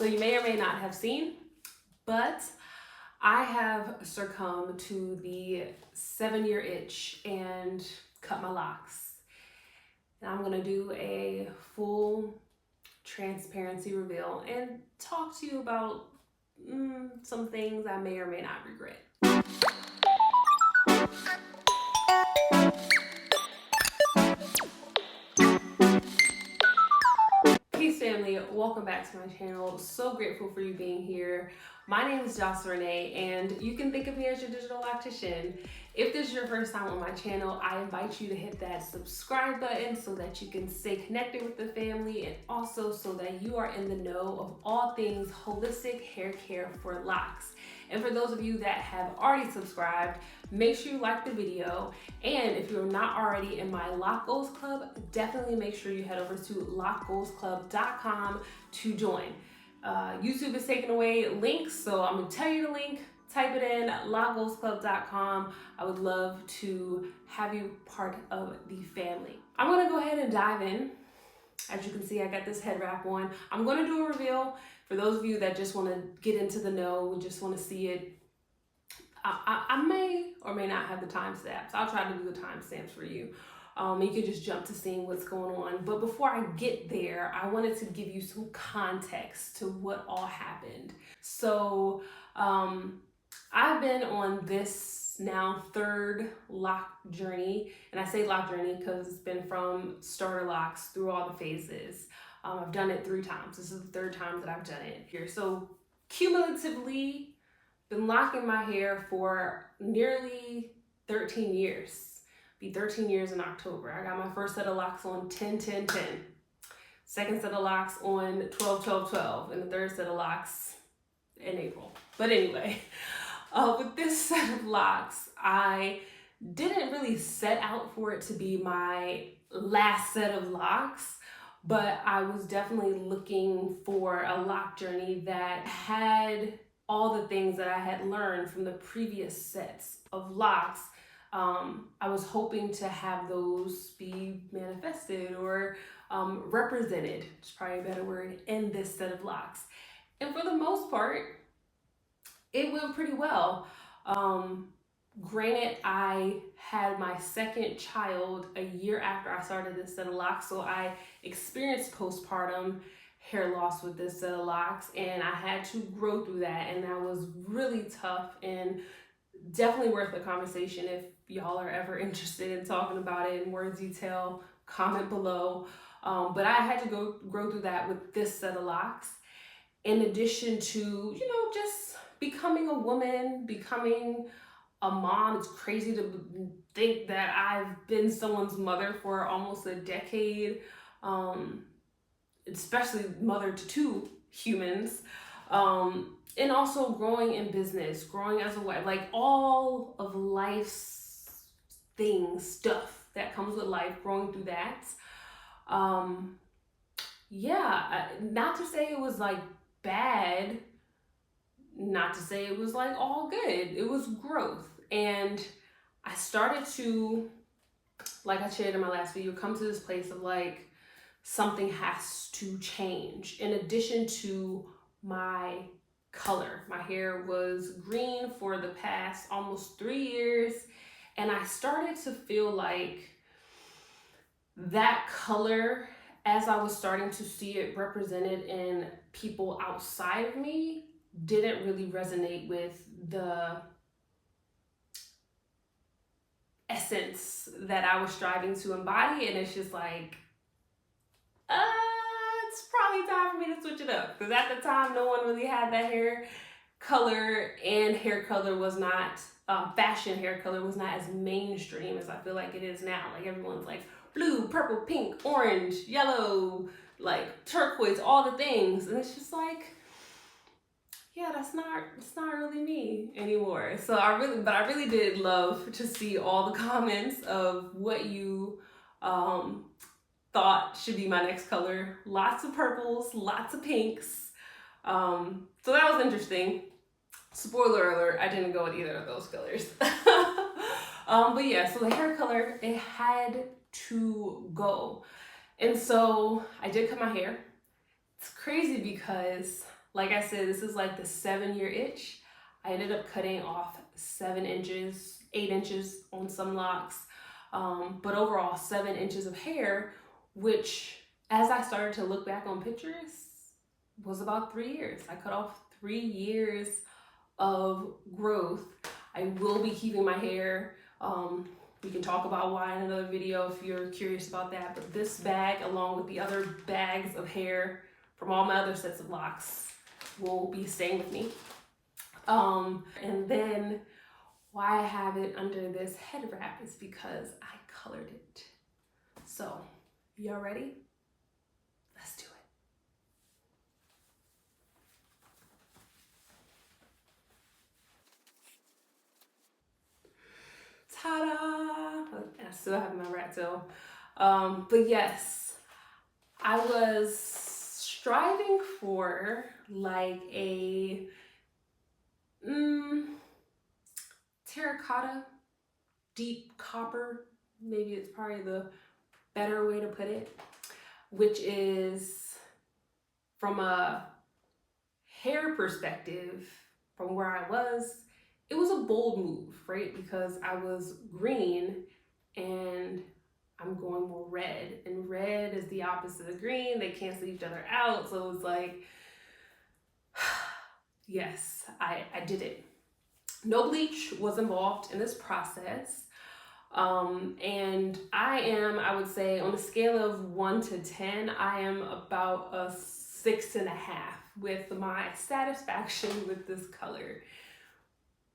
So you may or may not have seen, but I have succumbed to the 7-year itch and cut my locks. And I'm gonna do a full transparency reveal and talk to you about some things I may or may not regret. Peace family, welcome back to my channel. So grateful for you being here. My name is Jocelyn Renee and you can think of me as your digital loctician. If this is your first time on my channel, I invite you to hit that subscribe button so that you can stay connected with the family and also so that you are in the know of all things holistic hair care for locks. And for those of you that have already subscribed, make sure you like the video. And if you're not already in my Lock Goals Club, definitely make sure you head over to lockgoalsclub.com to join. YouTube is taking away links, so I'm gonna tell you the link. Type it in, lockgoalsclub.com. I would love to have you part of the family. I'm gonna go ahead and dive in. As you can see, I got this head wrap on. I'm gonna do a reveal for those of you that just wanna get into the know, just wanna see it. I may or may not have the timestamps. I'll try to do the timestamps for you. You can just jump to seeing what's going on. But before I get there, I wanted to give you some context to what all happened. So I've been on this now 3rd lock journey. And I say lock journey because it's been from starter locks through all the phases. I've done it 3 times. This is the 3rd time that I've done it here. So cumulatively, been locking my hair for nearly 13 years. Be 13 years in October. I got my first set of locks on 10-10-10. Second set of locks on 12-12-12. And the 3rd set of locks in April. But anyway, with this set of locks, I didn't really set out for it to be my last set of locks, but I was definitely looking for a lock journey that had all the things that I had learned from the previous sets of locks. I was hoping to have those be manifested or represented, it's probably a better word, in this set of locks. And for the most part, it went pretty well. Granted, I had my 2nd child a year after I started this set of locks, so I experienced postpartum hair loss with this set of locks, and I had to grow through that, and that was really tough and definitely worth the conversation. If y'all are ever interested in talking about it in more detail, comment below. But I had to grow through that with this set of locks, in addition to, just becoming a woman, becoming a mom. It's crazy to think that I've been someone's mother for almost a decade, especially mother to 2 humans, and also growing in business, growing as a wife, like all of life's stuff that comes with life, growing through that. Not to say it was like bad, not to say it was like all good. It was growth. And I started to, like I shared in my last video, come to this place of like, something has to change. In addition to my color, my hair was green for the past almost 3 years, and I started to feel like that color, as I was starting to see it represented in people outside of me, didn't really resonate with the essence that I was striving to embody. And it's just like, it's probably time for me to switch it up, because at the time no one really had that hair color, and hair color was not fashion hair color was not as mainstream as I feel like it is now. Like everyone's like blue, purple, pink, orange, yellow, like turquoise, all the things, and it's just like, yeah, it's not really me anymore. So I really did love to see all the comments of what you thought should be my next color. Lots of purples, lots of pinks. So that was interesting. Spoiler alert, I didn't go with either of those colors. But yeah, so the hair color, it had to go. And so I did cut my hair. It's crazy because Like I said, this is like the 7-year itch. I ended up cutting off 7 inches, 8 inches on some locks, but overall 7 inches of hair, which as I started to look back on pictures was about 3 years. I cut off 3 years of growth. I will be keeping my hair. We can talk about why in another video if you're curious about that, but this bag along with the other bags of hair from all my other sets of locks will be staying with me. And then why I have it under this head wrap is because I colored it. So, y'all ready? Let's do it. Ta-da! I still have my rat tail. But yes, I was striving for like a terracotta, deep copper, maybe it's probably the better way to put it, which is from a hair perspective, from where I was, it was a bold move, right? Because I was green and I'm going more red, and red is the opposite of green. They cancel each other out. So it's like, yes, I did it. No bleach was involved in this process. And I would say on a scale of 1 to 10, I am about a 6.5 with my satisfaction with this color.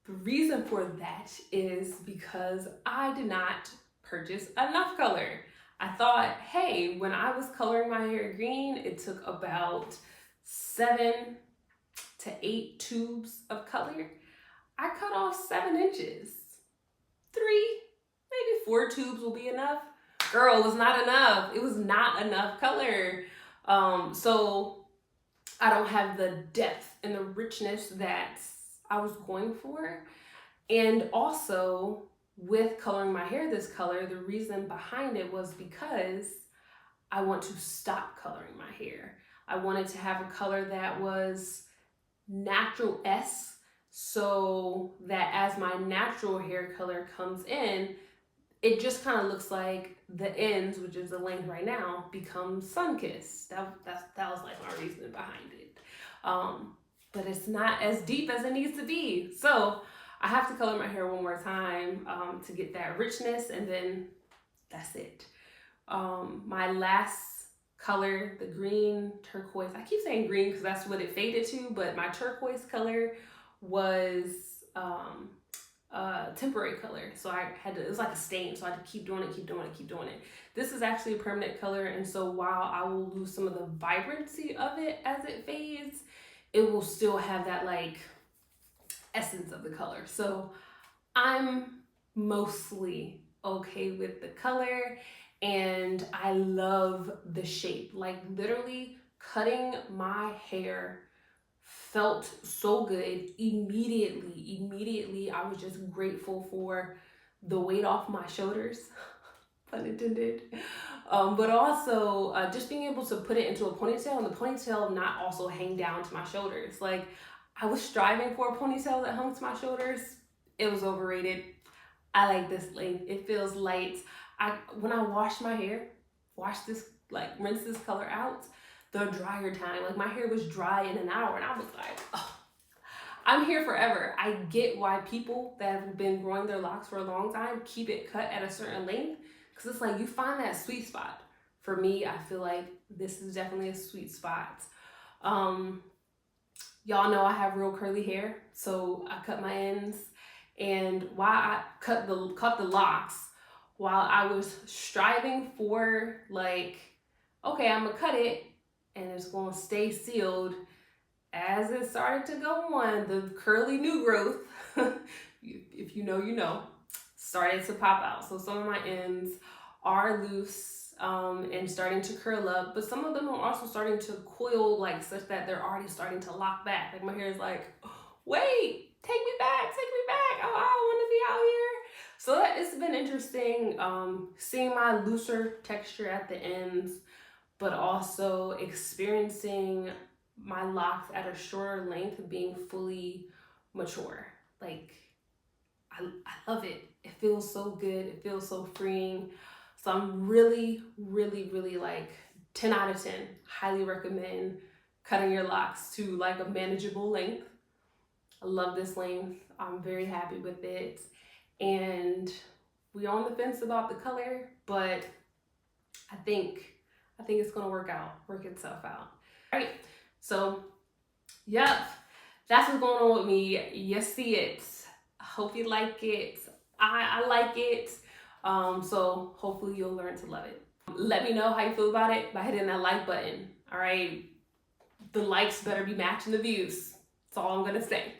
The reason for that is because I did not purchase enough color. I thought, hey, when I was coloring my hair green, it took about 7 to 8 tubes of color. I cut off 7 inches. 3, maybe 4 tubes will be enough. Girl, it was not enough. It was not enough color. So I don't have the depth and the richness that I was going for. And also with coloring my hair this color, the reason behind it was because I want to stop coloring my hair. I wanted to have a color that was natural-esque, so that as my natural hair color comes in, it just kind of looks like the ends, which is the length right now, become sun-kissed. That was like my reasoning behind it. But it's not as deep as it needs to be. So I have to color my hair one more time to get that richness, and then that's it. My last color, the green turquoise, I keep saying green because that's what it faded to, but my turquoise color was temporary color. So it was like a stain, so I had to keep doing it. This is actually a permanent color, and so while I will lose some of the vibrancy of it as it fades, it will still have that like essence of the color. So I'm mostly okay with the color, and I love the shape. Like literally cutting my hair felt so good immediately. I was just grateful for the weight off my shoulders, pun intended. But also just being able to put it into a ponytail, and the ponytail not also hang down to my shoulders. Like I was striving for a ponytail that hung to my shoulders. It was overrated. I like this length. It feels light. When I wash my hair, rinse this color out, the drier time, like my hair was dry in an hour, and I was like, oh, I'm here forever. I get why people that have been growing their locks for a long time keep it cut at a certain length, because it's like you find that sweet spot. For me, I feel like this is definitely a sweet spot. Y'all know I have real curly hair, so I cut my ends, and while I cut the locks, while I was striving for like, okay, I'm gonna cut it and it's gonna stay sealed, as it started to go on, the curly new growth, if you know, you know, started to pop out. So some of my ends are loose and starting to curl up, but some of them are also starting to coil, like such that they're already starting to lock back. Like my hair is like, wait, take me back. Oh, I want to be out here. So it's been interesting seeing my looser texture at the ends, but also experiencing my locks at a shorter length being fully mature. Like, I love it. It feels so good. It feels so freeing. So I'm really, really, really like 10 out of 10. Highly recommend cutting your locks to like a manageable length. I love this length. I'm very happy with it. And we're on the fence about the color, but I think it's gonna work itself out. All right, so yep, that's what's going on with me. You see it. I hope you like it. I like it. So hopefully you'll learn to love it. Let me know how you feel about it by hitting that like button. All right, the likes better be matching the views. That's all I'm gonna say.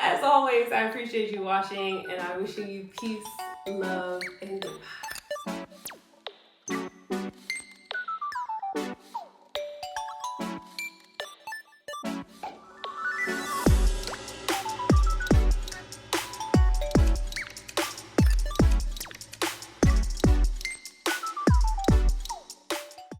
As always, I appreciate you watching, and I'm wishing you peace, love, and goodbye.